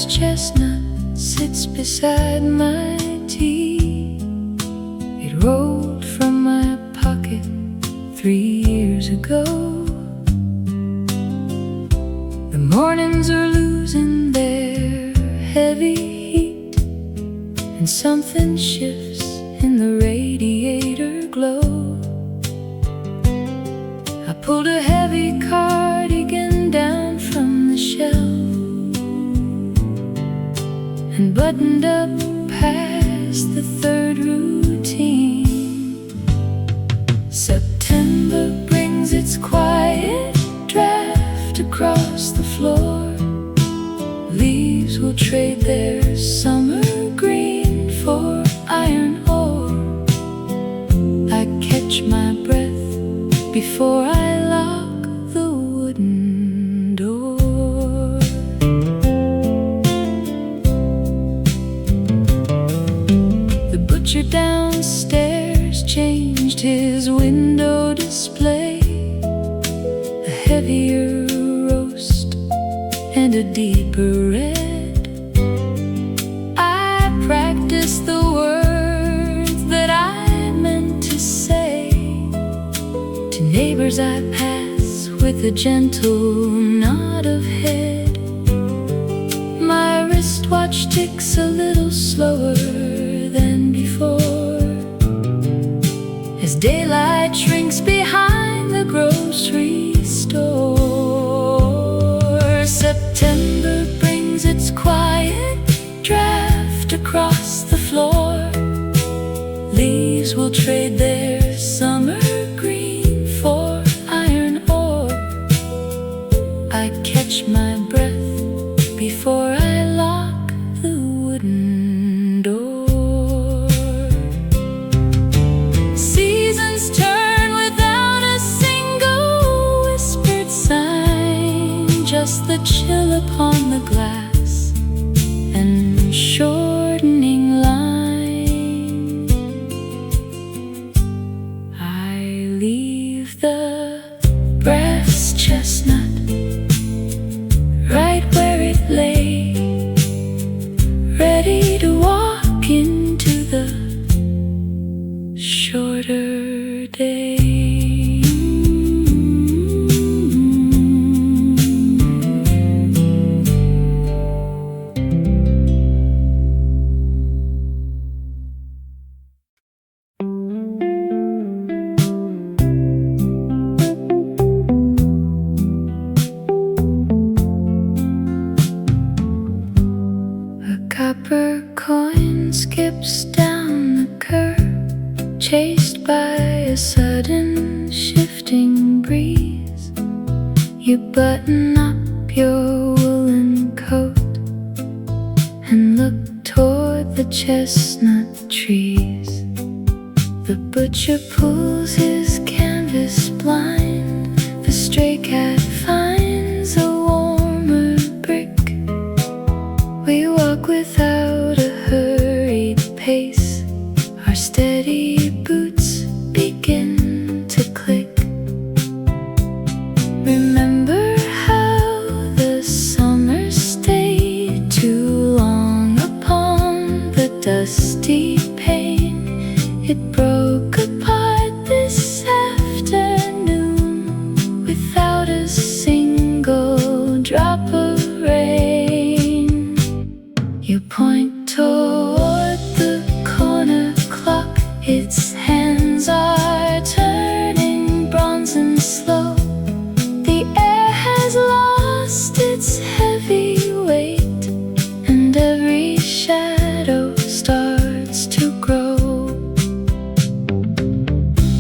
brass chestnut sits beside my tea. It rolled from my pocket 3 years ago. The mornings are losing their heavy heat, and something shifts in the radiator glow. I pulled a heavy cardigan down from the shelf and buttoned up past the third routine. September brings its quiet draft across the floor. Leaves will trade their summer green for iron ore. I catch my breath before I lock the wooden door. The butcher downstairs changed his window display. A heavier roast and a deeper red. I practiced the words that I meant to say to neighbors I pass with a gentle nod of head. My wristwatch ticks a little slower than before as daylight shrinks behind the grocery store. September brings its quiet draft across the floor. Leaves will trade their summer green for iron ore. I catch my breath before I lock the wooden door. Seasons turn without a single whispered sign, just the chill upon the glass and shortening line. I leave the brass chestnut right where it lay, ready to walk into the shorter day. A copper coin skips down the curb, chased by a sudden shifting breeze. You button up your woolen coat and look toward the chestnut trees. The butcher pulls his canvas blind. The stray cat finds a warmer brick. We walk without a hurried pace. Our steady boots begin to click. Remember how the summer stayed too long upon the dusty pane. It broke apart this afternoon without a single drop of rain. You point toward the corner clock. Its hands are turning bronze and slow. The air has lost its heavy weight, and every shadow starts to grow.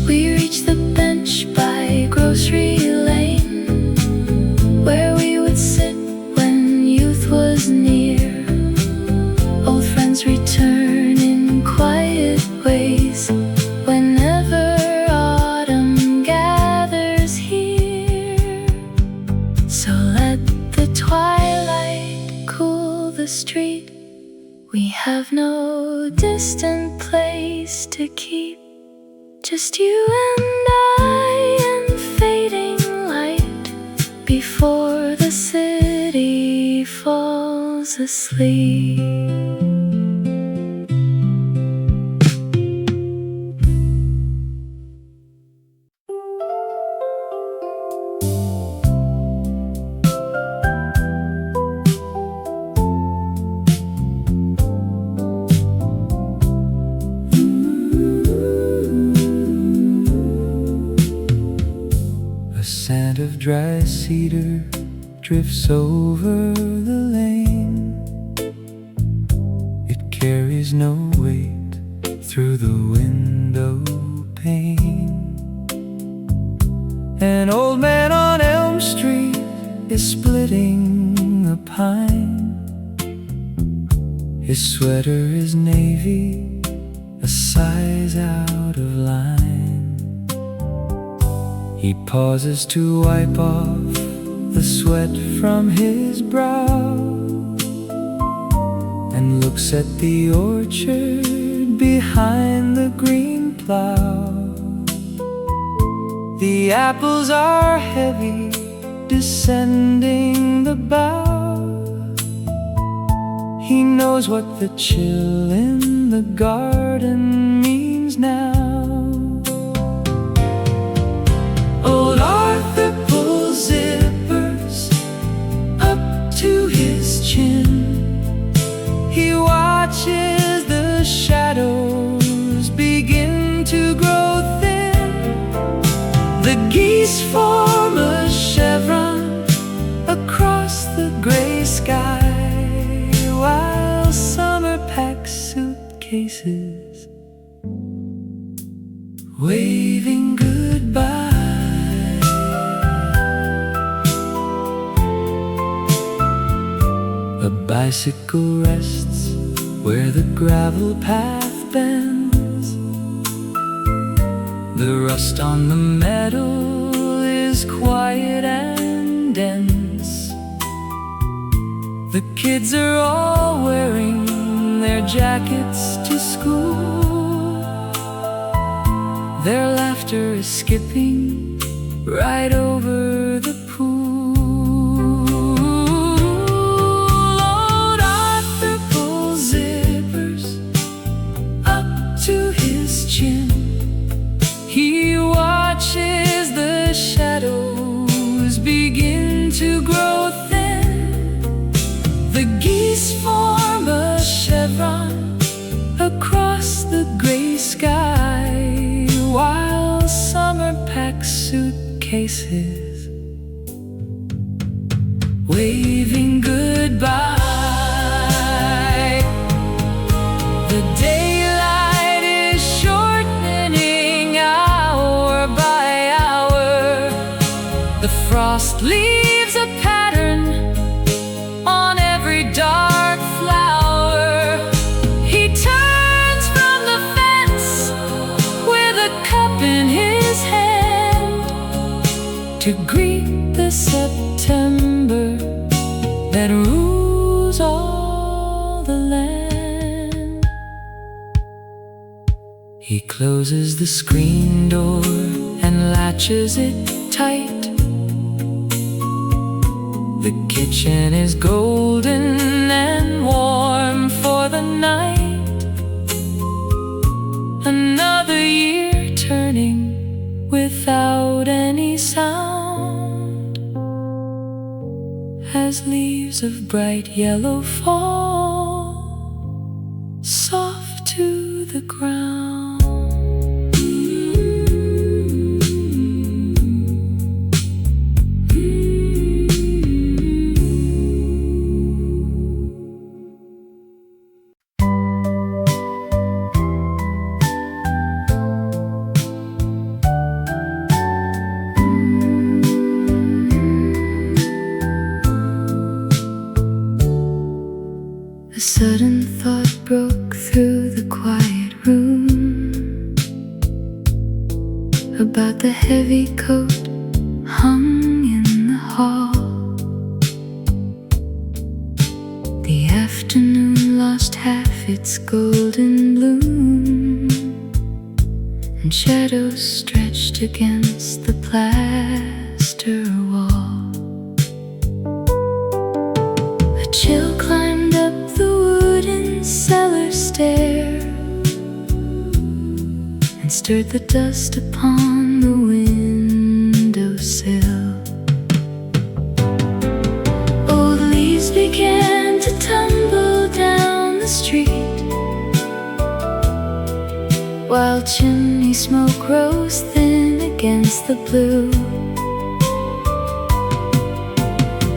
We reach the bench by Grocery Lane, where we would sit when youth was near. Old friends return in quiet ways whenever autumn gathers here. So let the twilight cool the street. We have no distant place to keep, just you and I and fading light before the city falls falls asleep. A scent of dry cedar drifts over the lane. It carries no weight through the window pane. An old man on Elm Street is splitting a pine. His sweater is navy, a size out of line. He pauses to wipe off the sweat from his brow and looks at the orchard behind the green plow. The apples are heavy, descending the bough. He knows what the chill in the garden means now. Old Arthur pulls zippers up to his chin. He watches the shadows begin to grow thin. The geese form a chevron across the gray sky, while summer packs suitcases, waving goodbye. A bicycle rests where the gravel path bends. The rust on the metal is quiet and dense. The kids are all wearing their jackets to school. Their laughter is skipping right over the pool. He watches the shadows begin to grow thin. The geese form a chevron across the gray sky, while summer packs suitcases, waving goodbye. The daylight is shortening hour by hour. The frost leaves a pattern on every dark flower. He turns from the fence with a cup in his hand to greet the September that rules all the land. He closes the screen door and latches it tight. The kitchen is golden and warm for the night. Another year turning without any sound, as leaves of bright yellow fall soft to the ground. A sudden thought broke through the quiet room about the heavy coat hung in the hall. The afternoon lost half its golden bloom, and shadows stretched against the plaster wall. A chill climbed stirred the dust upon the windowsill. Old leaves began to tumble down the street, while chimney smoke rose thin against the blue.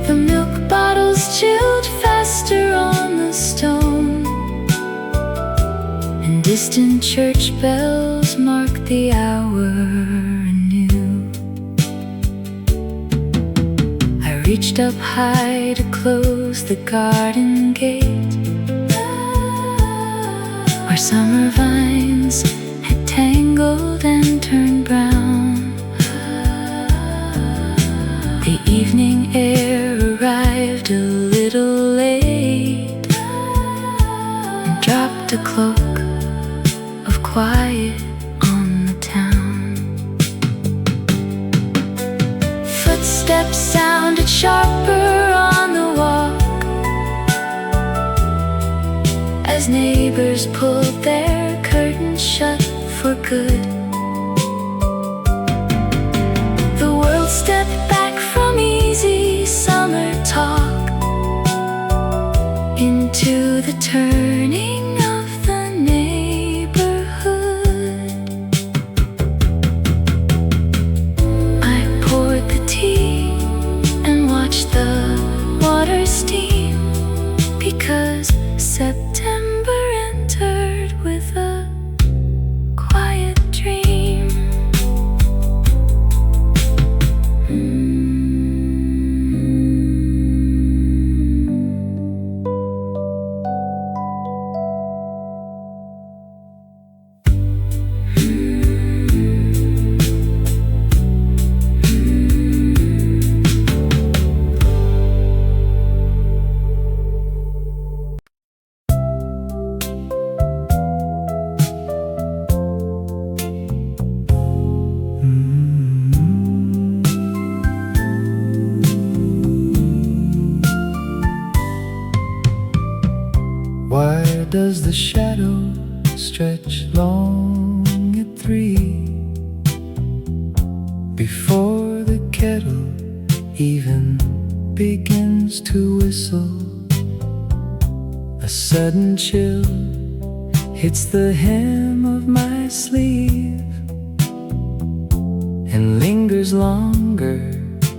The milk bottles chilled faster on the stone, and distant church bells marked the hour anew. I reached up high to close the garden gate, where summer vines had tangled and turned brown. The evening air arrived a little late and dropped a cloak of quiet on the town. Footsteps sounded sharper on the walk as neighbors pulled their curtains shut for good. The world stepped back from easy summer talk into the turning of the neighborhood. I poured the tea and watched the water steam, because September entered with a quiet dream. Why does the shadow stretch long at 3 before the kettle even begins to whistle? A sudden chill hits the hem of my sleeve and lingers longer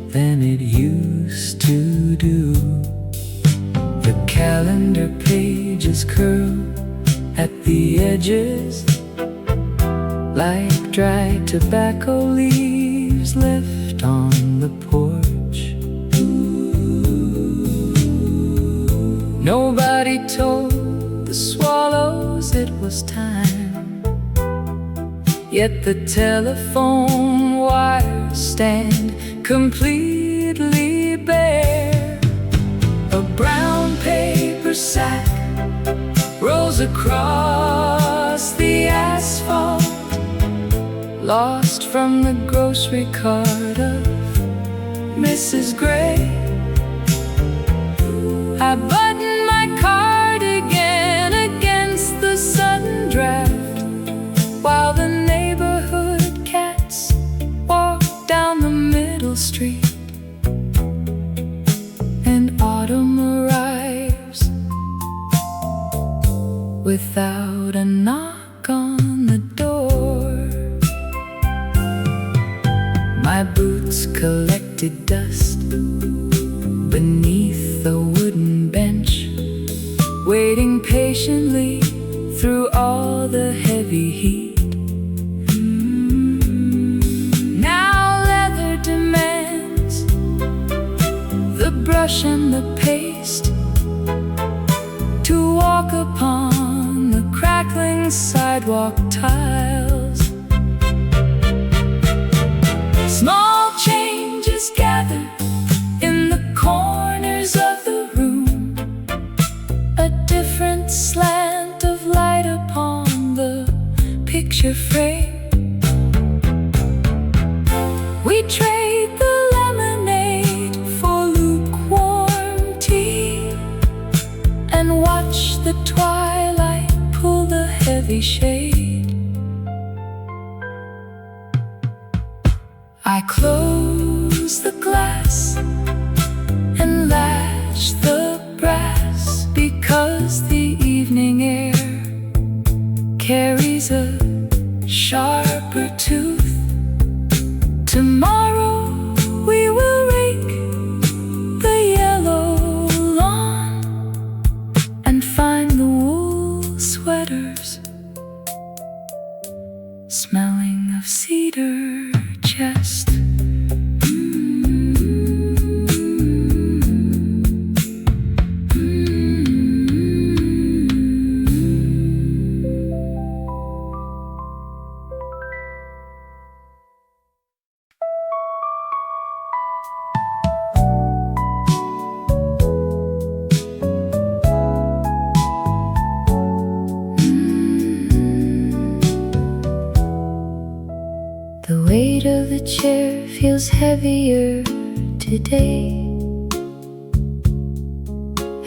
than it used to do. The calendar pages curl at the edges like dry tobacco leaves left on the porch. Nobody told the swallows it was time, yet the telephone wires stand completely bare. A brown paper sack rolls across the asphalt, lost from the grocery cart of Mrs. Gray. I button my cardigan against the sudden draft, while the neighborhood cats walk down the middle street. And autumn arrives without a knock on the door. My boots collected dust beneath the wooden bench, waiting patiently through all the heavy heat. Now leather demands the brush and the paste to walk upon the crackling sidewalk tiles. Small changes gather in the corners of the room, a different slant of light upon the picture frame. We trade the lemonade for lukewarm tea and watch the twilight pull the heavy shade. I close the glass and latch the brass, because the evening air carries a sharper tooth. Tomorrow we will rake the yellow lawn and find the wool sweaters smelling of cedar chest. The weight of the chair feels heavier today,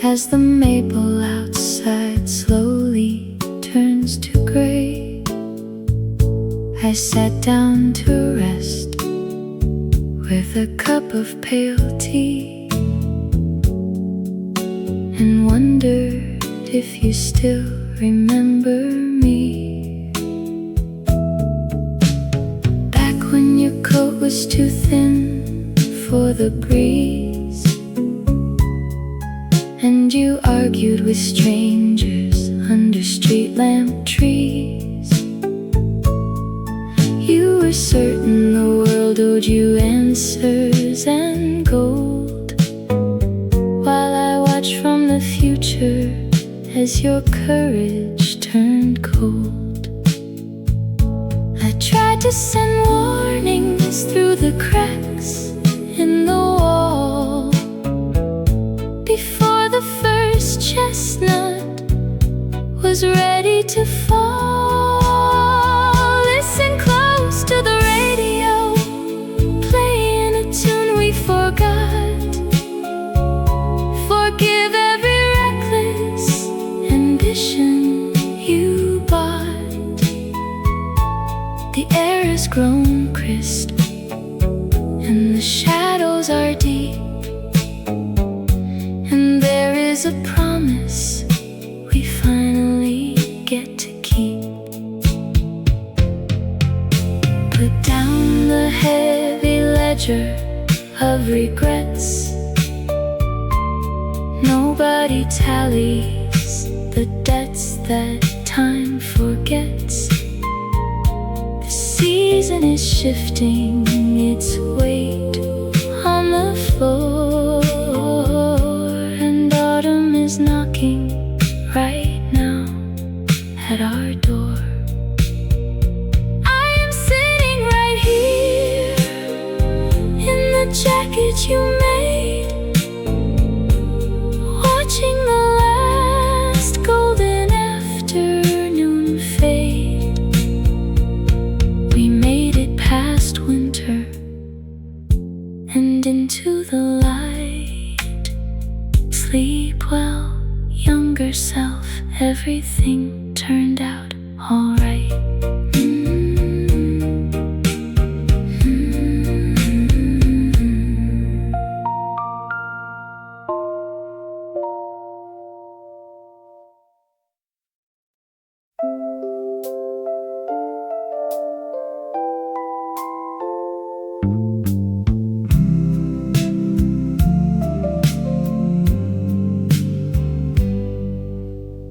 as the maple outside slowly turns to gray. I sat down to rest with a cup of pale tea, and wondered if you still remember me. When your coat was too thin for the breeze, and you argued with strangers under street lamp trees. You were certain the world owed you answers and gold, while I watched from the future as your courage turned cold. I tried to send warnings through the cracks in the wall before the first chestnut was ready to fall. Listen close to the radio, playing a tune we forgot. Forgive every reckless ambition you bought. The air has grown crisp and the shadows are deep, and there is a promise we finally get to keep. Put down the heavy ledger of regrets. Nobody tallies the debts that time forgets. The season is shifting its weight on the floor, and autumn is knocking right now at our door. I am sitting right here in the jacket you made, watching the last golden afternoon fade. We made it past winter and into the light. Sleep well, younger self, everything turned out alright.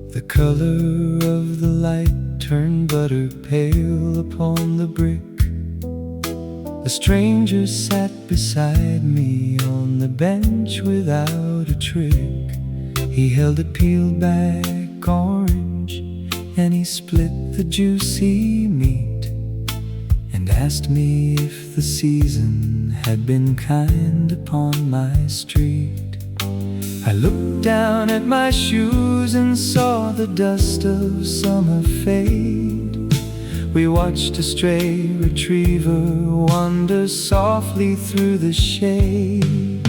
The color of the light turned butter pale upon the brick. A stranger sat beside me on the bench without a trick. He held a peeled back orange and he split the juicy meat, and asked me if the season had been kind upon my street. I looked down at my shoes and saw the dust of summer fade. We watched a stray retriever wander softly through the shade.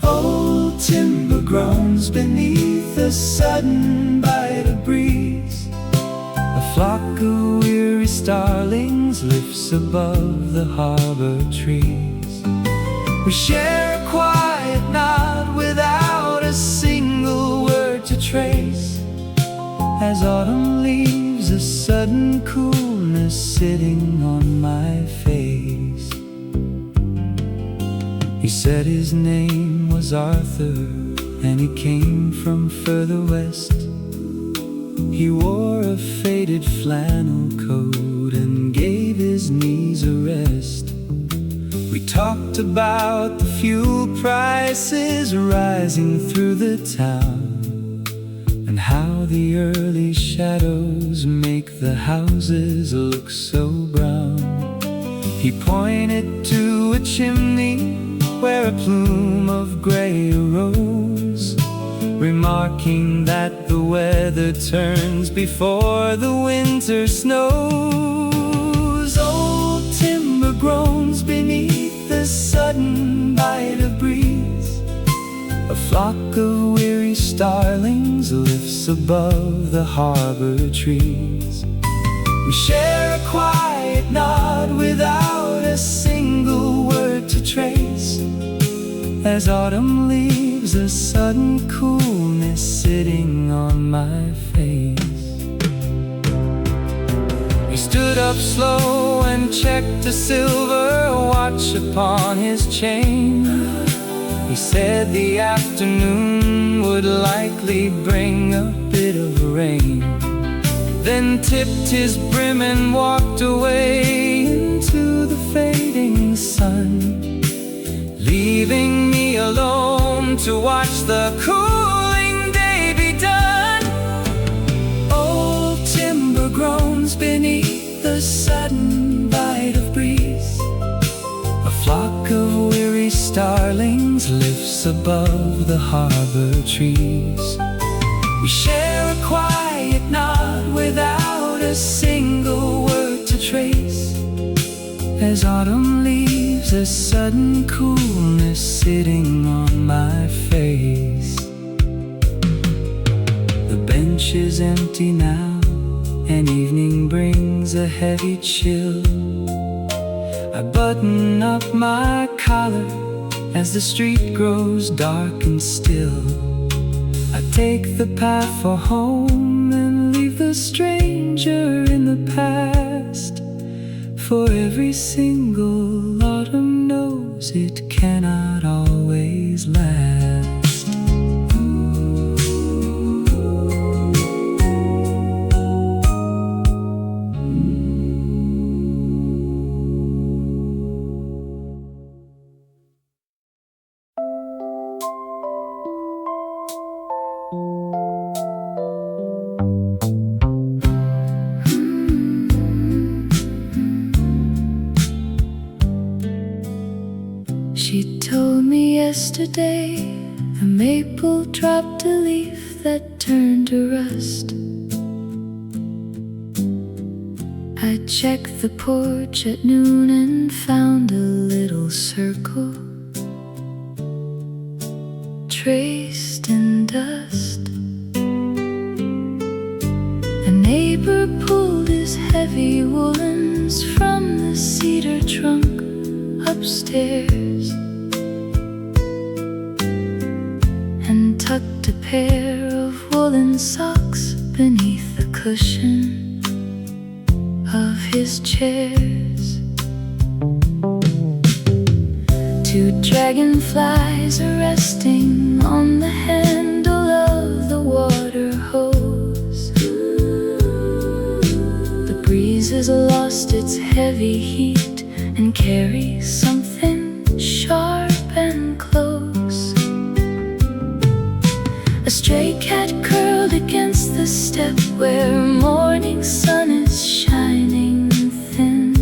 Old timber groans beneath a sudden bite of breeze. A flock of weary starlings lifts lifts above the harbor trees. We share a quiet nod without a single word to trace. As autumn leaves, a sudden coolness sitting on my face. He said his name was Arthur, and he came from further west. He wore a faded flannel coat and gave his knees a rest. We talked about the fuel prices rising through the town, and how the early shadows make the houses look so brown. He pointed to a chimney where a plume of gray arose, remarking that the weather turns before the winter snows. Old timber groans beneath the sudden bite of breeze. A flock of weary starlings lifts above the harbor trees. We share a quiet nod without a single word to trace. As autumn leaves, a sudden coolness sitting on my face. He stood up slow and checked a silver watch upon his chain. He said the afternoon would likely bring a bit of rain, then tipped his brim and walked away into the fading sun, leaving me alone to watch the cooling day be done. Old timber groans beneath the sudden bite of breeze. A flock of weary starlings lifts above the harbor trees. We share a quiet nod without a single word to trace. As autumn leaves, a sudden coolness sitting on my face. The bench is empty now, and evening brings a heavy chill. I button up my collar as the street grows dark and still. I take the path for home and leave the stranger in the past. For every single autumn knows it cannot always last. She told me yesterday a maple dropped a leaf that turned to rust. I checked the porch at noon and found a little circle traced in dust. A neighbor pulled his heavy woolens from the cedar trunk upstairs and tucked a pair of woolen socks beneath the cushion of his chairs. Two dragonflies are resting on the handle of the water hose. The breeze has lost its heavy heat and carries something sharp and close. A stray cat curled against the step where morning sun is shining thin.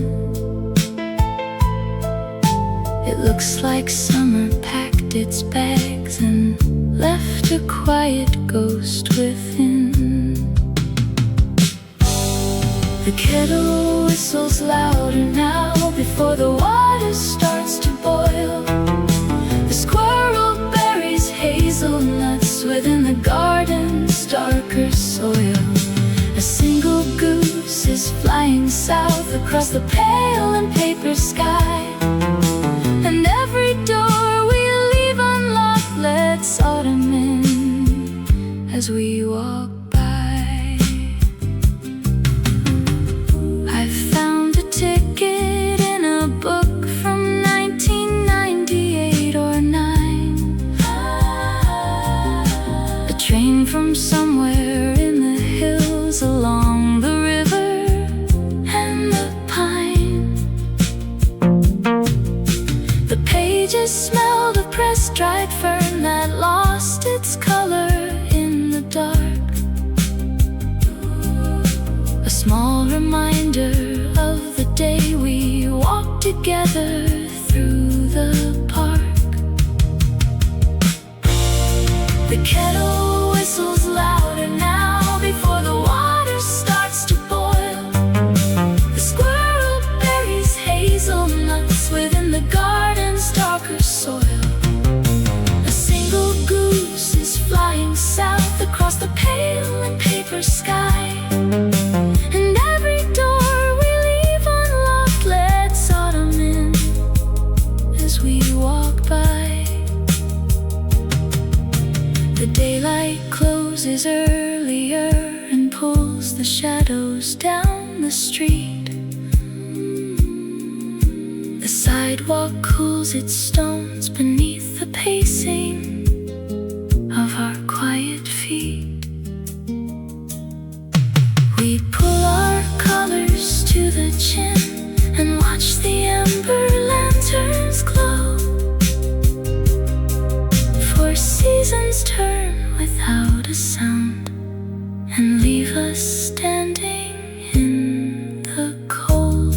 It looks like summer packed its bags and left a quiet ghost within. The kettle whistles louder now before the water starts to boil. The squirrel buries hazelnuts within the garden's darker soil. A single goose is flying south across the pale and darker sky. And every door we leave unlocked lets autumn in as we walk by. I found a ticket in a book from 1998 or 9. A train from somewhere in the hills along the river and the pine. The pages smelled of pressed dried fern that lost its color in the dark. A small reminder of the day we walked together through the park. The kettle whistles louder now before the water starts to boil. The squirrel buries hazelnuts within the garden's darker soil. A single goose is flying south across the pale and paper sky. And every door we leave unlocked lets autumn in as we walk by. The daylight closes earlier and pulls the shadows down the street. The sidewalk cools its stones beneath the pacing of our quiet feet. We pull our colors to the chin and watch the ember lanterns glow. For seasons turn without a sound and leave us standing in the cold.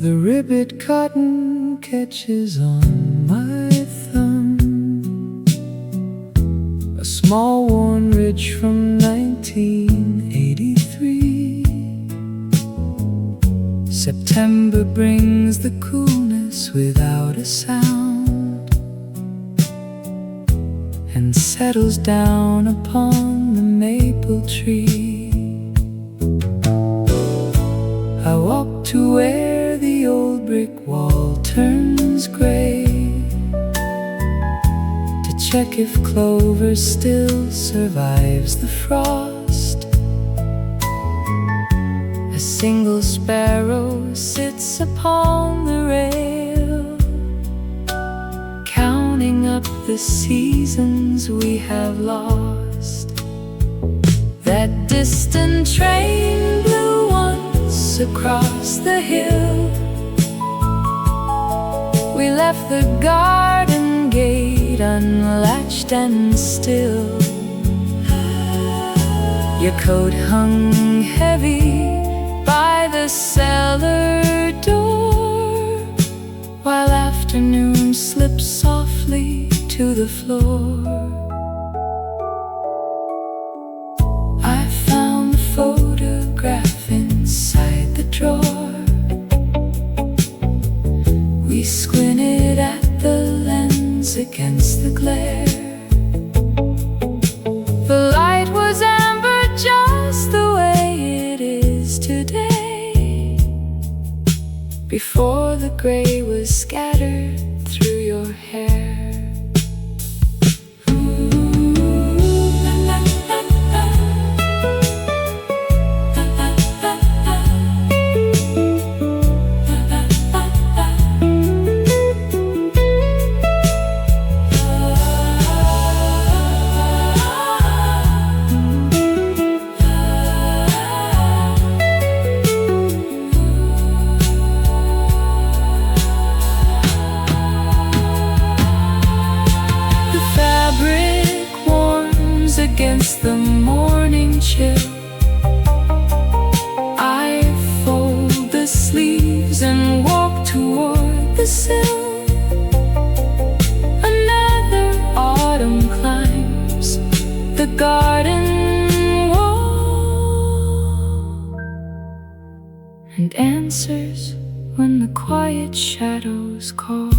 The ribbit cotton catches on my thumb. A small worn ridge from 1983. September brings the coolness without a sound and settles down upon the maple tree. I walk to where the old brick wall turns gray to check if clover still survives the frost. A single sparrow sits upon the rail, counting up the seasons we have lost. That distant train blew once across the hill. We left the garden gate unlatched and still. Your coat hung heavy by the cellar door, while afternoon slipped softly to the floor. I found the photograph inside the drawer. We squinted at the lens against the glare. The light was amber, just the way it is today, before the gray was scattered through your hair. Against the morning chill, garden wall, and answers when the quiet shadows call.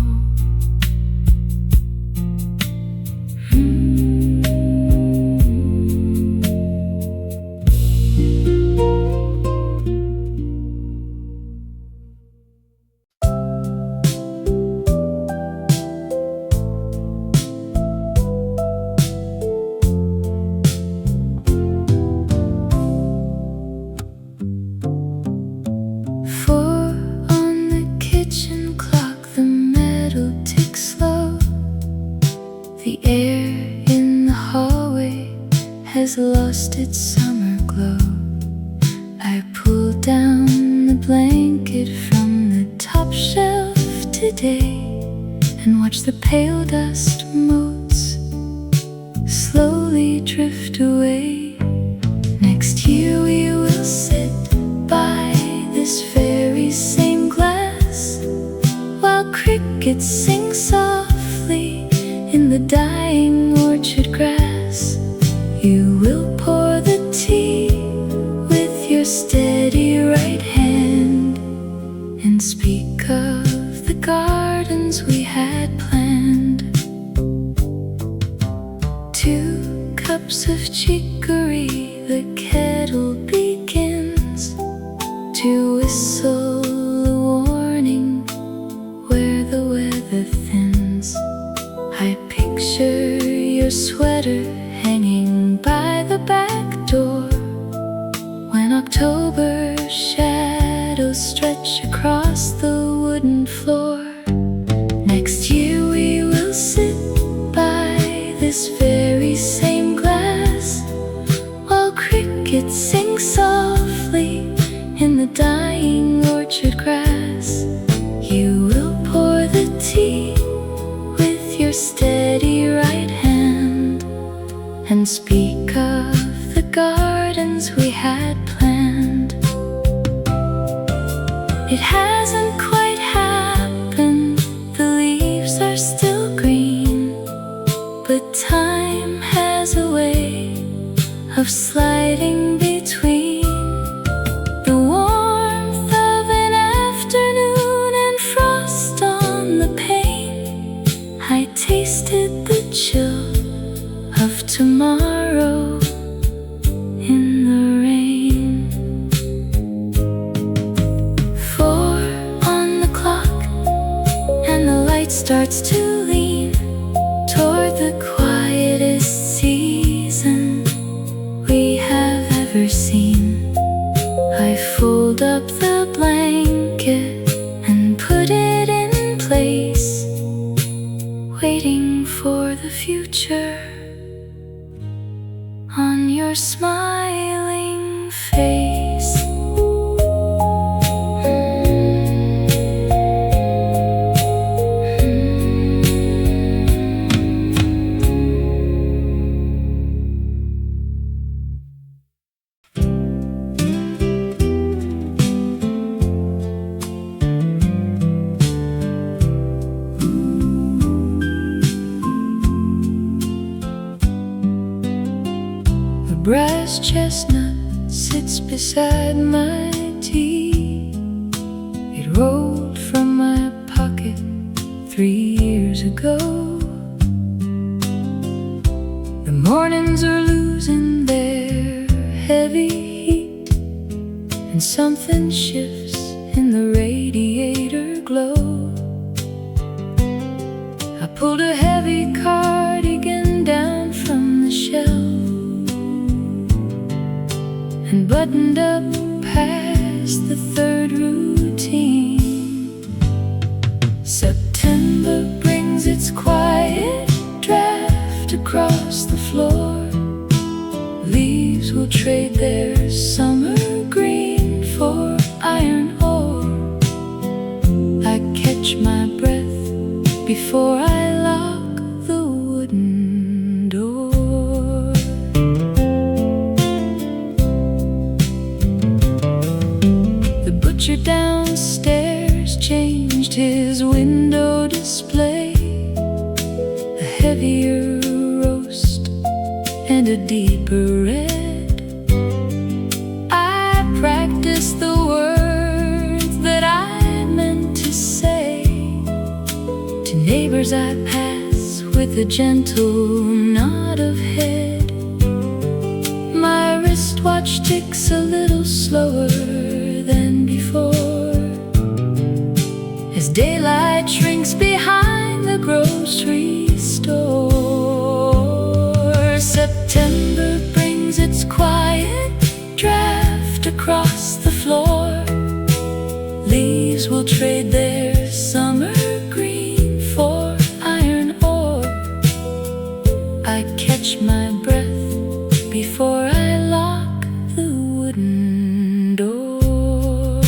The air in the hallway has lost its summer glow. I pulled down the blanket from the top shelf today and watched the pale dust motes slowly drift away. Next year we will sit by this very same glass while crickets sing softly in the dying orchard grass. You will pour the tea with your steady right hand and speak of the gardens we had planned. 2 cups of chicory, the kettle begins to whistle a warning where the weather thins. I picture your sweater hanging by the back door when October shadows stretch across the wooden floor. Next year we will sit by this very same glass while crickets sing softly in the dying orchard grass. You will pour the tea with your steady right hand and speak of the gardens we had planned. It hasn't quite happened, the leaves are still green, but time has a way of sliding between the warmth of an afternoon and frost on the pane. I tasted the chill of tomorrow in the rain. 4 on the clock and the light starts to lean toward the quietest season we have ever seen. I fold up the blanket and put it in place, waiting for the future on your smiling face. Brass chestnut sits beside my tea. It rolled from my pocket 3 years ago. The mornings are losing their heavy heat, and something shifts in the radiator glow. I pulled a heavy cardigan down from the shelf and buttoned up past the 3rd routine. September brings its quiet draft across the floor. Leaves will trade their summer green for iron ore. I catch my breath before I lock the wooden door. Butcher downstairs changed his window display. A heavier roast and a deeper red. I practice the words that I meant to say. To neighbors I pass with a gentle nod of head. My wristwatch ticks a little slower than before as daylight shrinks behind the grocery store. September brings its quiet draft across the floor. Leaves will trade their summer green for iron ore. I catch my breath before I lock the wooden door.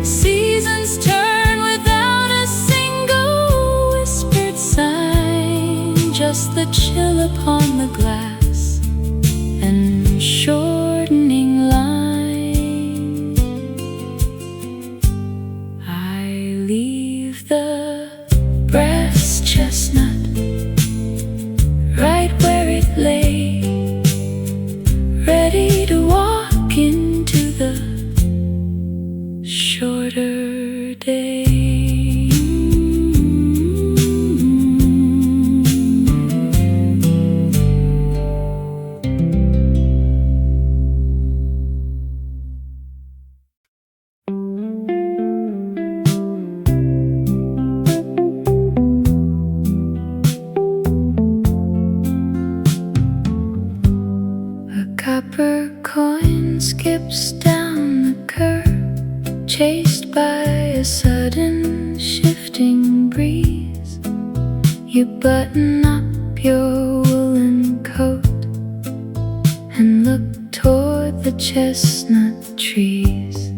Seasons turn without a single whispered sign, just the chill upon the glass and shortening line. I leave the brass chestnut right where it lay, ready to walk into the shorter day. Copper coin skips down the curb, chased by a sudden shifting breeze. You button up your woolen coat and look toward the chestnut trees.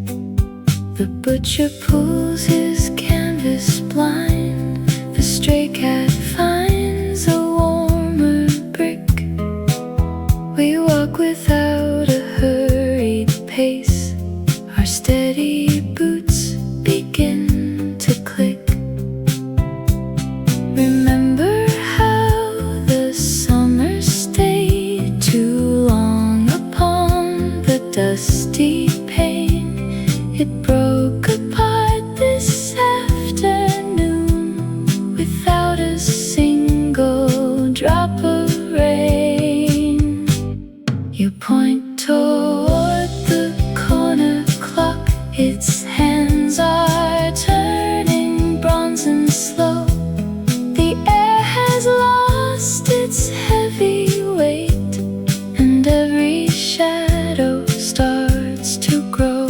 The butcher pulls his canvas blind. The stray cat finds a warmer brick. We walk without a hurried pace. Our steady boots begin to click. Remember how the summer stayed too long upon the dusty pane. It broke apart this afternoon without a single drop of rain. You point toward the corner clock. Its hands are turning bronze and slow. The air has lost its heavy weight, and every shadow starts to grow.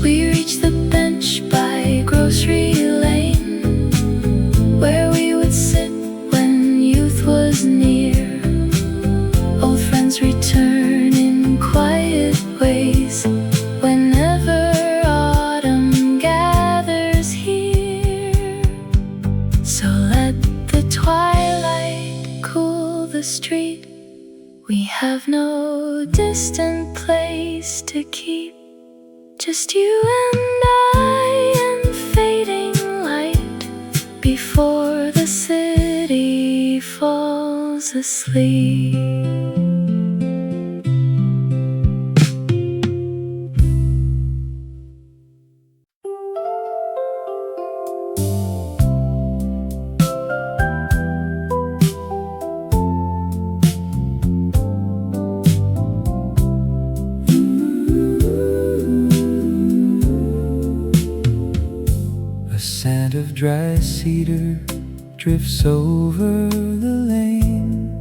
We reach the bench by Grocery Lane, where we would sit when youth was near. Old friends return in quiet ways whenever autumn gathers here. So let the twilight cool the street. We have no distant place to keep, just you and I and fading light before the city falls asleep. A scent of dry cedar drifts over the lane.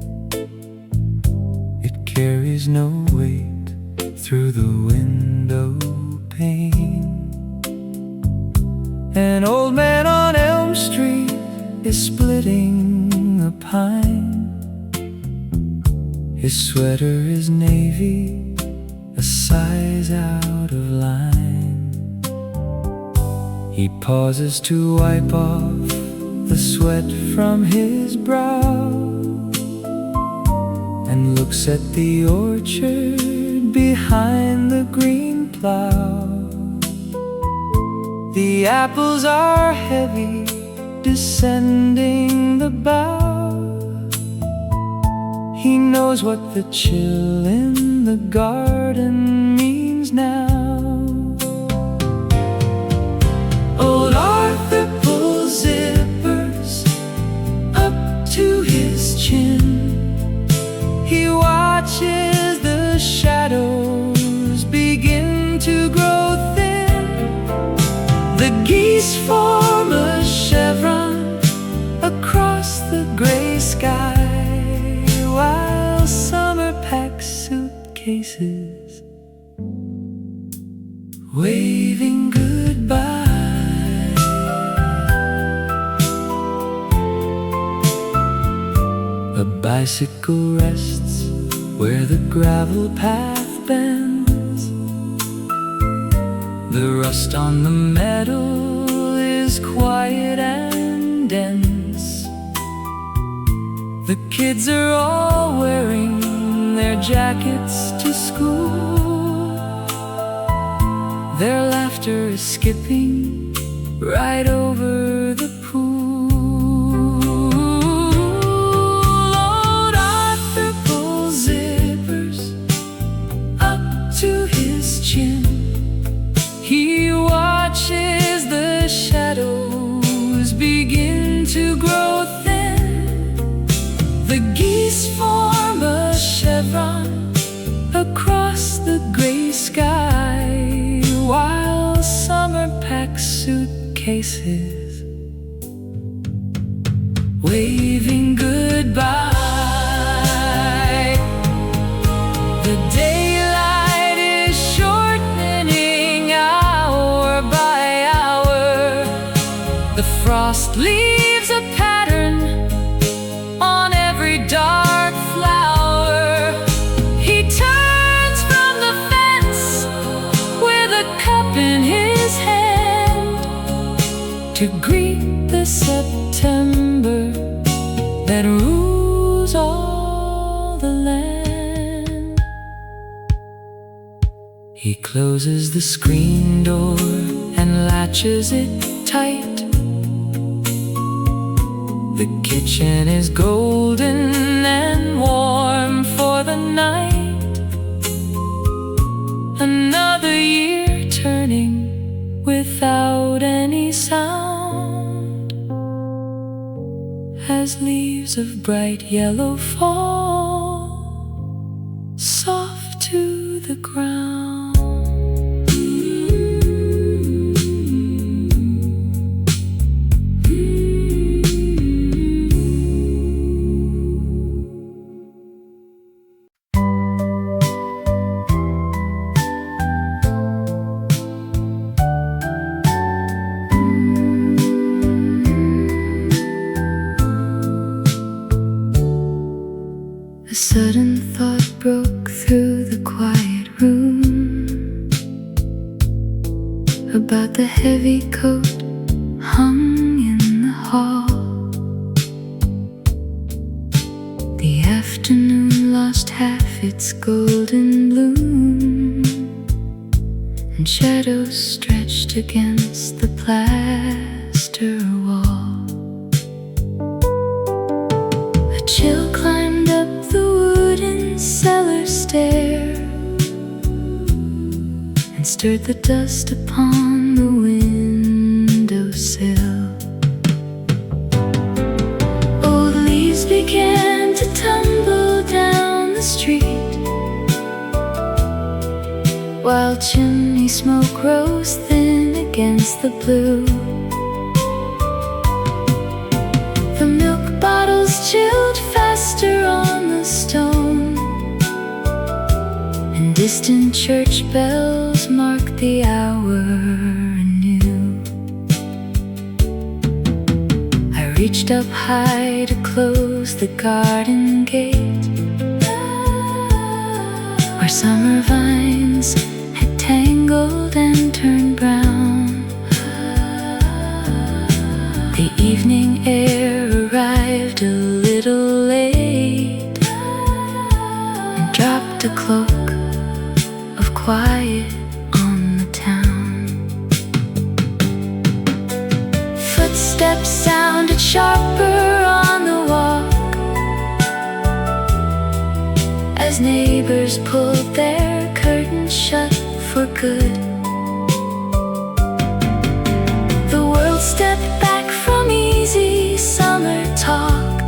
It carries no weight through the window pane. An old man on Elm Street is splitting a pine. His sweater is navy, a size out of line. He pauses to wipe off the sweat from his brow and looks at the orchard behind the green plow. The apples are heavy, descending the bough. He knows what the chill in the garden means now. Old Arthur pulls zippers up to his chin. He watches the shadows begin to grow thin. The geese form a chevron across the gray sky, while summer packs suitcases, waving goodbye. A bicycle rests where the gravel path bends. The rust on the metal is quiet and dense. The kids are all wearing their jackets to school. Their laughter is skipping right over the pool. Old Arthur pulls zippers up to his chin. He watches the shadows begin to grow thin. The geese form a chevron across the gray sky, while summer packs suitcases, waving goodbye. The daylight is shortening hour by hour. The frost leaves a pattern on every dark flower. He turns from the fence with a cup in his hand to greet the September that rules all the land. He closes the screen door and latches it tight. The kitchen is golden and warm for the night. Another year turning without any sound, as leaves of bright yellow fall soft to the ground. A sudden thought broke through the quiet room about the heavy coat hung in the hall. The afternoon lost half its golden bloom, and shadows stretched against the plaster wall. A chill climbed up the wooden cellar stair and stirred the dust upon the windowsill. Old leaves began to tumble down the street, while chimney smoke rose thin against the blue. The milk bottles chilled faster on the stone, and distant church bells marked the hour anew. I reached up high to close the garden gate, where summer vines had tangled and turned brown. The evening air arrived a little late and dropped a cloak of quiet on the town. Footsteps sounded sharper on the walk, his neighbors pulled their curtains shut for good. The world stepped back from easy summer talk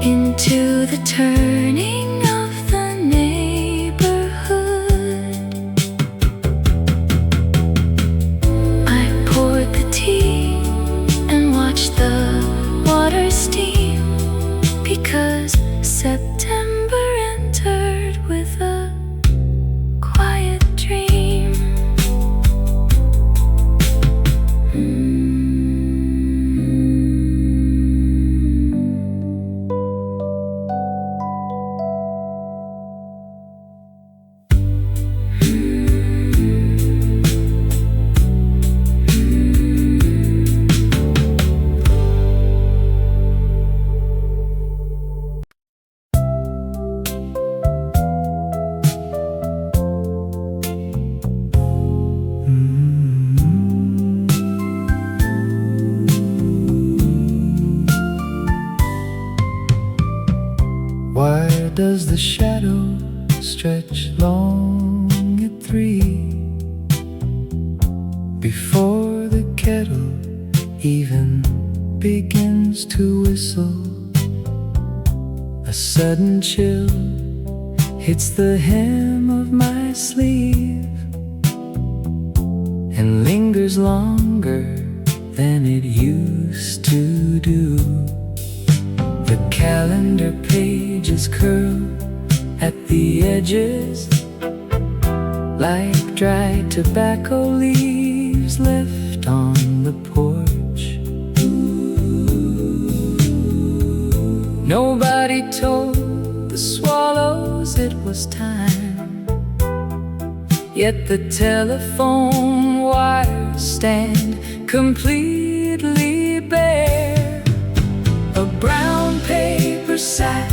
into the turning of the neighborhood. I poured the tea and watched the water steam, because September entered with a quiet dream. Why does the shadow stretch long at 3 before the kettle even begins to whistle? A sudden chill hits the hem of my sleeve and lingers longer than it used to do. The calendar pages curl at the edges like dry tobacco leaves left on the porch. Nobody told the swallows it was time, yet the telephone wires stand completely bare. A brown paper sack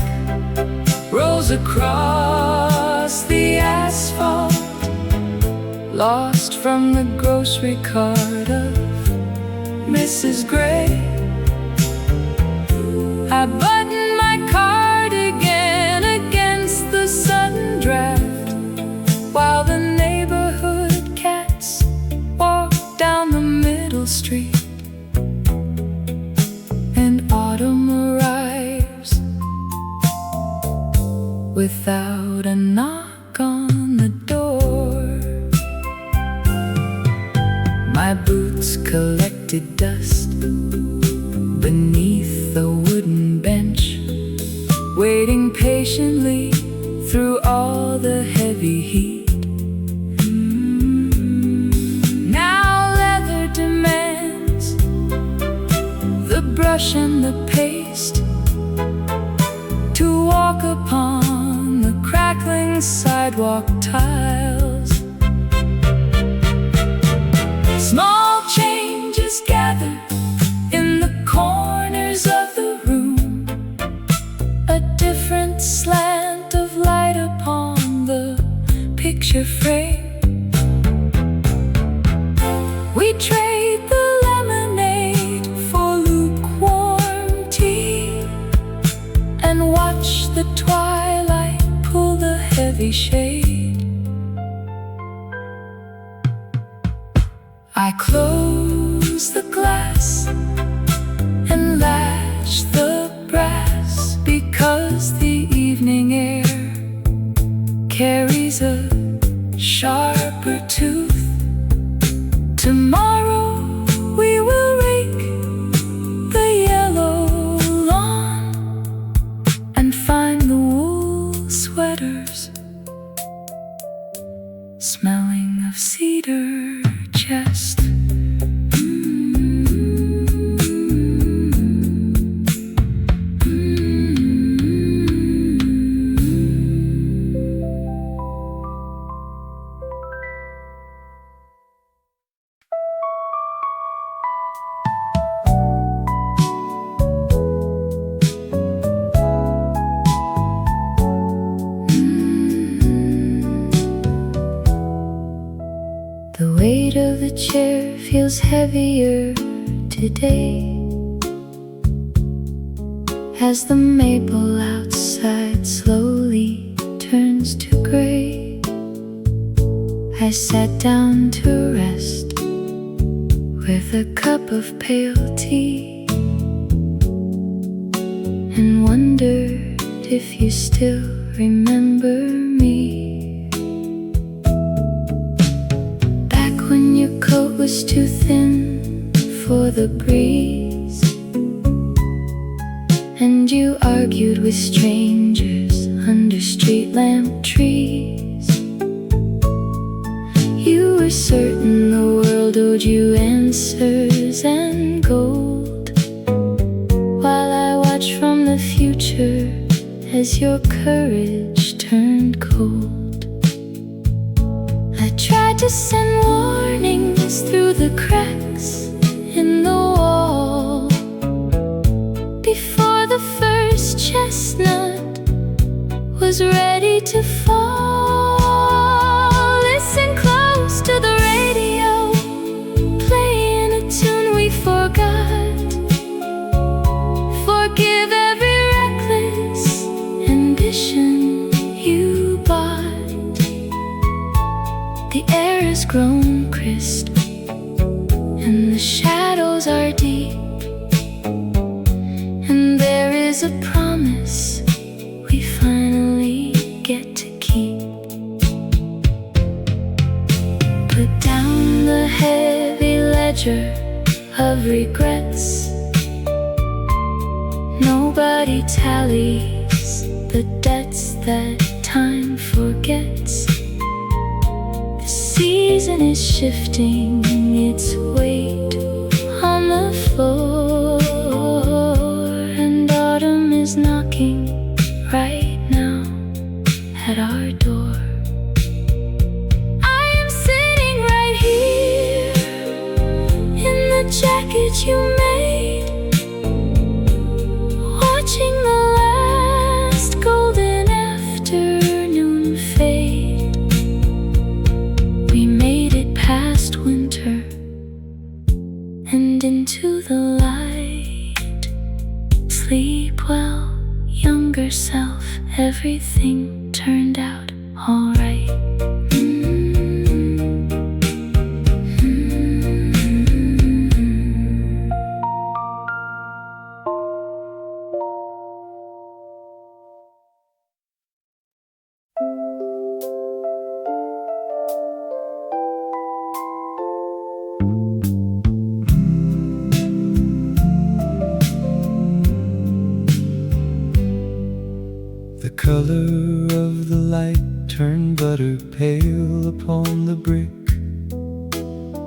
rolls across the asphalt, lost from the grocery cart of Mrs. Gray. I button my cardigan against the sudden draft, while the neighborhood cats walk down the middle street. And autumn arrives without a knock on the door. My boots collected dust beneath the wooden bench, waiting patiently through all the heavy heat. Now leather demands the brush and the paste to walk upon the crackling sidewalk tiles. Small changes gather in the corners of the room, a different slant of light upon the picture frame. We trade the lemonade for lukewarm tea and watch the twilight pull the heavy shade. I close the glass and latch the brass, because the evening air carries a sharper tooth. Tomorrow we will rake the yellow lawn and find the wool sweaters smelling of cedar chest. The weight of the chair feels heavier today, as the maple outside slowly turns to gray. I sat down to rest with a cup of pale tea and wondered if you still remember me. Back when your coat was too thin for the breeze, and you argued with strangers under street lamp trees. You were certain the world owed you answers and gold, while I watched from the future as your courage turned cold. I tried to send warnings through the cracks in the wall before the first chestnut was ready to fall. Listen close to the radio, playing a tune we forgot. Forgive every reckless ambition you bought. The air has grown crisp and the shadows are deep, and there is a promise we finally get to keep. Put down the heavy ledger of regrets. Nobody tallies the debts that time forgets. The season is shifting its weight on the floor, and autumn is knocking right now at our door. I am sitting right here in the jacket you made, watching the last golden afternoon fade. We made it past winter and into the light. Sleep well, younger self, everything turned out alright. The color of the light turned butter pale upon the brick.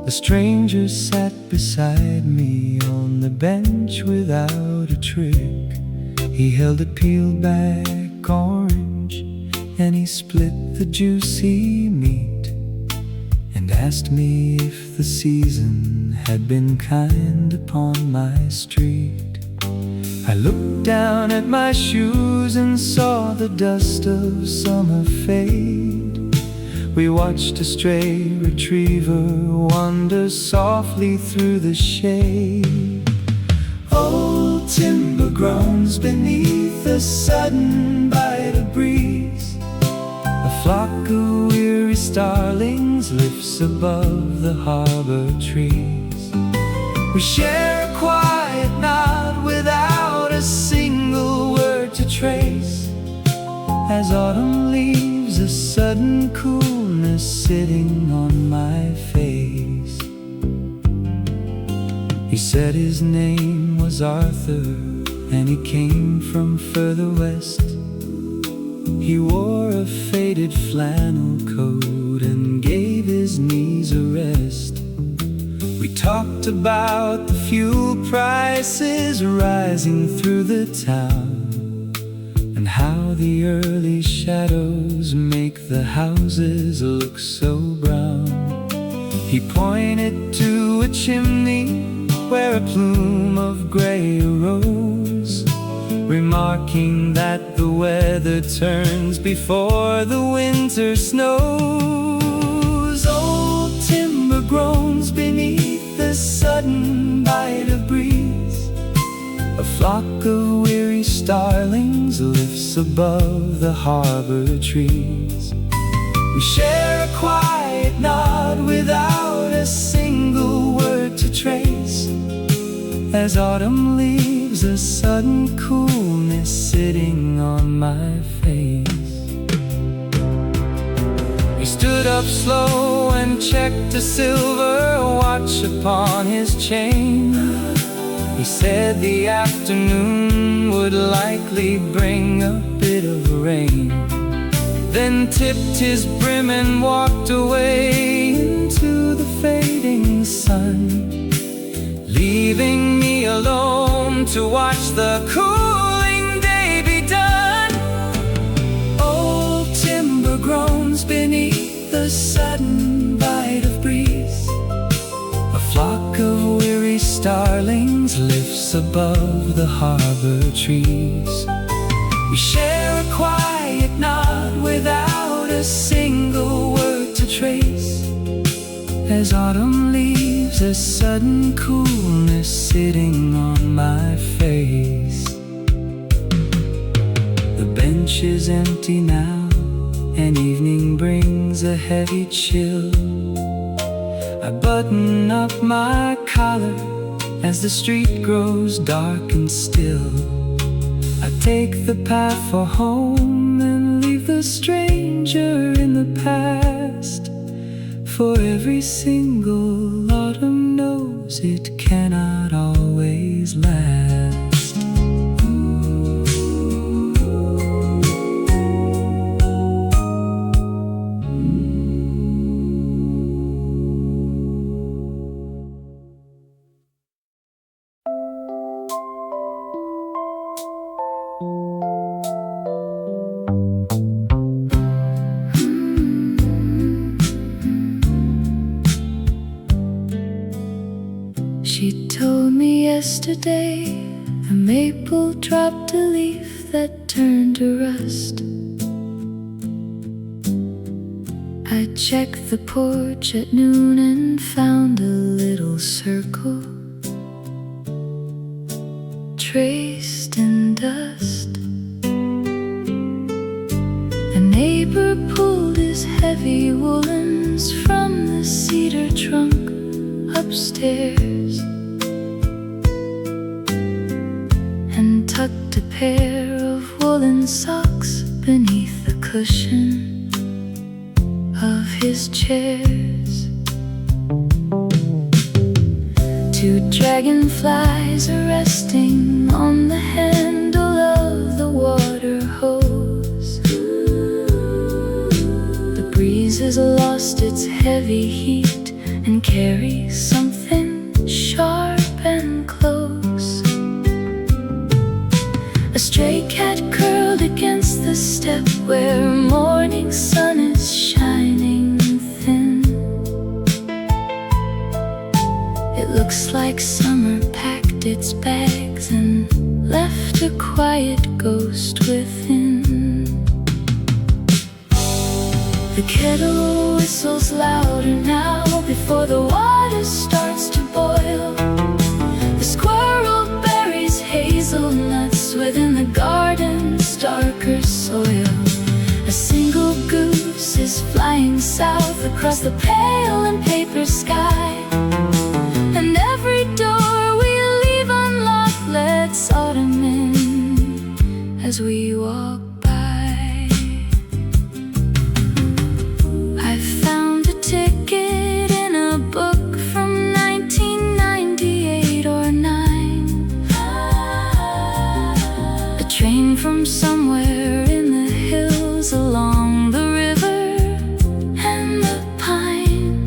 A stranger sat beside me on the bench without a trick. He held a peeled back orange and he split the juicy meat and asked me if the season had been kind upon my street. I looked down at my shoes and saw the dust of summer fade. We watched a stray retriever wander softly through the shade. Old timber groans beneath a sudden bite of breeze. A flock of weary starlings lifts above the harbor trees. We share a quiet nod without a single word to trace, as autumn leaves a sudden coolness sitting on my face. He said his name was Arthur and he came from further west. He wore a faded flannel coat and gave his knees a rest. We talked about the fuel prices rising through the town, and how the early shadows make the houses look so brown. He pointed to a chimney where a plume of gray arose, remarking that the weather turns before the winter snows. Old timber groans beneath the sudden bite of breeze. A flock of weary starlings lifts above the harbor trees. We share a quiet nod without a single word to trace. As autumn leaves, a sudden coolness sitting on my face. We stood up slow and checked a silver watch upon his chain. He said the afternoon would likely bring a bit of rain, then tipped his brim and walked away into the fading sun, leaving me alone to watch the cooling day be done. Old timber groans beneath the sudden bite of breeze. A flock of weary starlings lifts above the harbor trees. We share a quiet nod without a single word to trace. As autumn leaves, a sudden coolness sitting on my face. The bench is empty now, and evening brings a heavy chill. I button up my collar as the street grows dark and still. I take the path for home and leave the stranger in the past. For every single autumn knows it cannot always last. She told me yesterday a maple dropped a leaf that turned to rust. I checked the porch at noon and found a little circle traced in dust. A neighbor pulled his heavy woolens from the cedar trunk upstairs and tucked a pair of woolen socks beneath the cushion of his chairs. Two dragonflies are resting on the handle of the water hose. The breeze has lost its heavy heat and carries something sharp and close. A stray cat curled against the step where morning sun is shining thin. It looks like summer packed its bags and left a quiet ghost within. The kettle whistles louder now before the water starts to boil. The squirrel buries hazelnuts within the garden's darker soil. A single goose is flying south across the pale and paper sky, and every door we leave unlocked lets autumn in as we walk by. I found a ticket in a book from 1998 or 9. A train from somewhere in the hills along the river and the pine.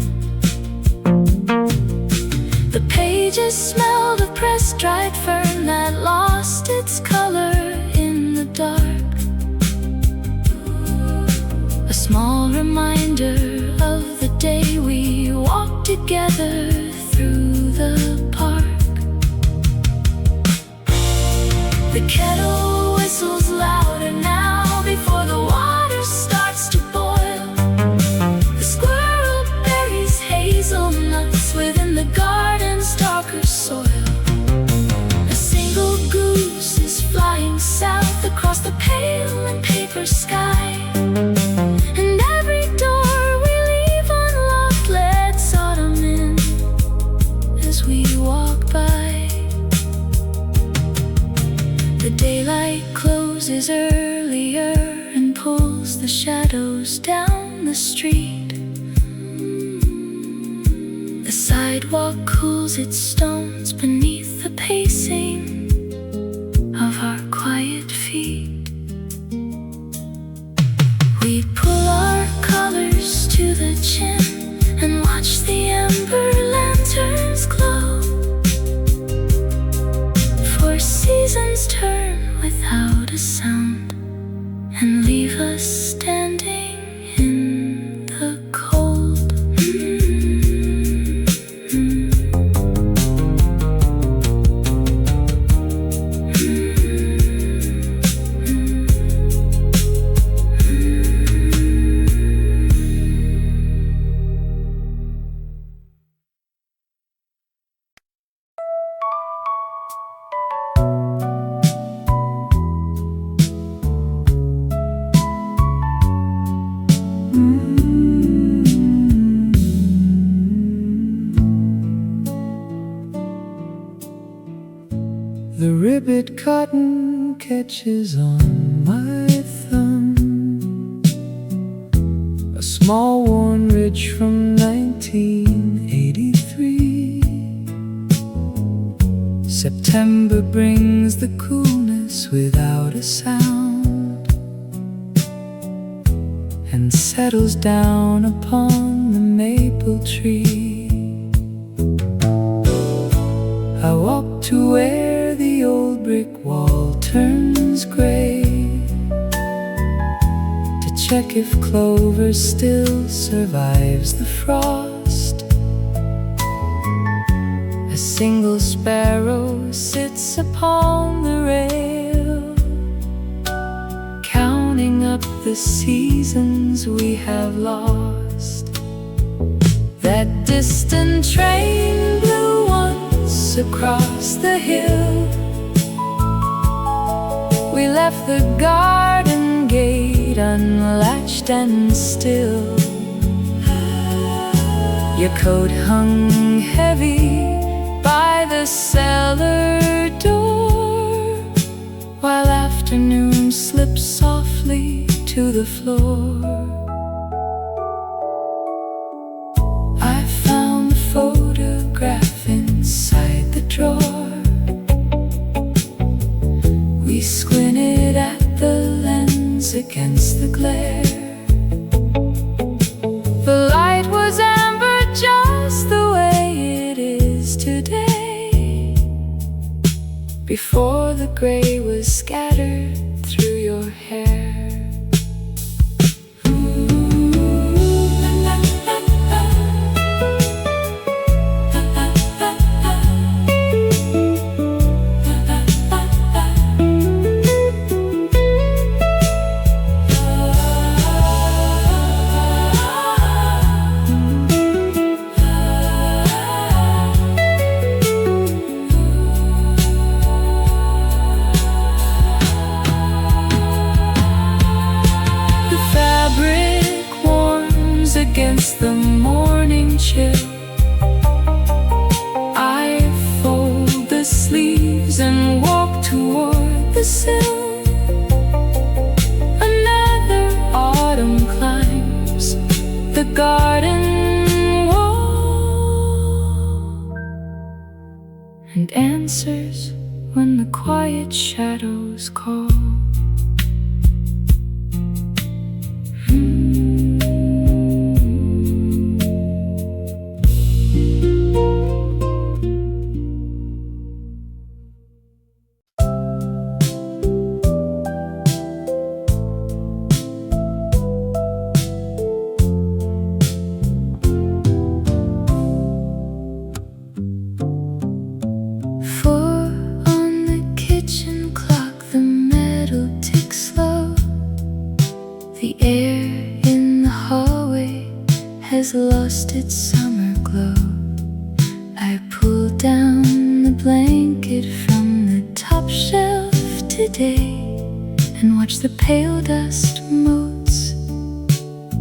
The pages smelled of pressed dried fern that lost its color in the dark. A small reminder of the day we walked together through the park. The kettle whistles louder now before the water starts to boil. The squirrel buries hazelnuts within the garden's darker soil. A single goose is flying south the pale and paper sky. And every door we leave unlocked lets autumn in as we walk by. The daylight closes earlier and pulls the shadows down the street. The sidewalk cools its stones beneath the pacing of our quiet feet. We pull our colors to the chin and watch the ember lanterns glow. For seasons turn without a sound and leave us standing in the cold. The ribbit cotton catches on my thumb, a small worn ridge from 1983. September brings the coolness without a sound and settles down upon the maple tree. I walk to where the old brick wall turns gray to check if clover still survives the frost. A single sparrow sits upon the rail, counting up the seasons we have lost. That distant train blew once across the hill. We left the garden gate unlatched and still. Your coat hung heavy by the cellar door, while afternoon slipped softly to the floor. I found the photograph inside the drawer. We squinted at the lens against the glare. The light was amber, just the way it is today, before the gray was scattered through your hair. Against the morning chill, I fold the sleeves and walk toward the sill. Another autumn climbs the garden wall and answers when the quiet shadows call. The air in the hallway has lost its summer glow. I pulled down the blanket from the top shelf today and watch the pale dust motes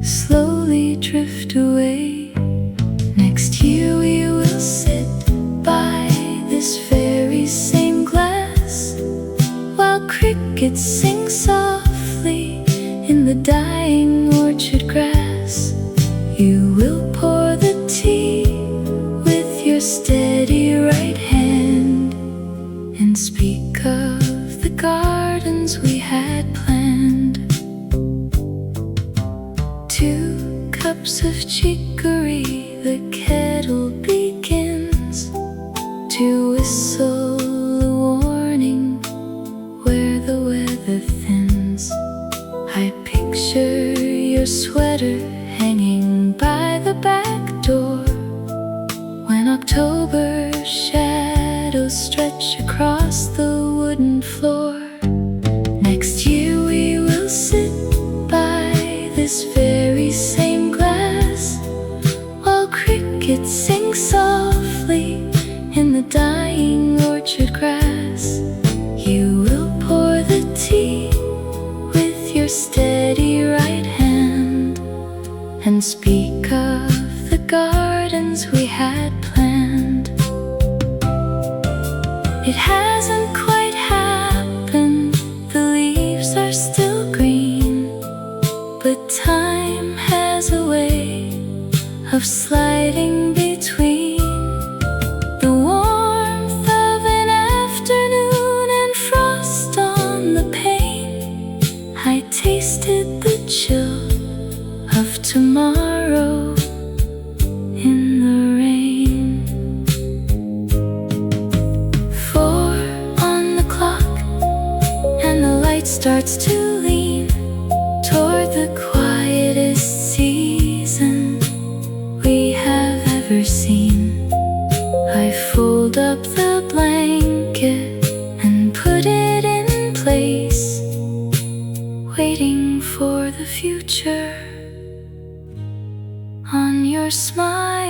slowly drift away. Next year we will sit by this very same glass while crickets sing softly in the dying orchard grass. You will pour the tea with your steady right hand and speak of the gardens we had planned. 2 cups of chicory, the kettle begins to whistle a warning where the weather thins. I picture your sweater hanging by the back door when October shadows stretch across the wooden floor. Next year we will sit by this very same glass while crickets sing softly in the dying orchard grass. You will pour the tea with your steady right hand and speak of the gardens we had planned. It hasn't quite happened, the leaves are still green, but time has a way of sliding between the warmth of an afternoon and frost on the pane. I tasted the chill of tomorrow in the rain. 4 on the clock and the light starts to lean toward the quietest season we have ever seen. I fold up the blanket and put it in place, waiting for the future on your smile.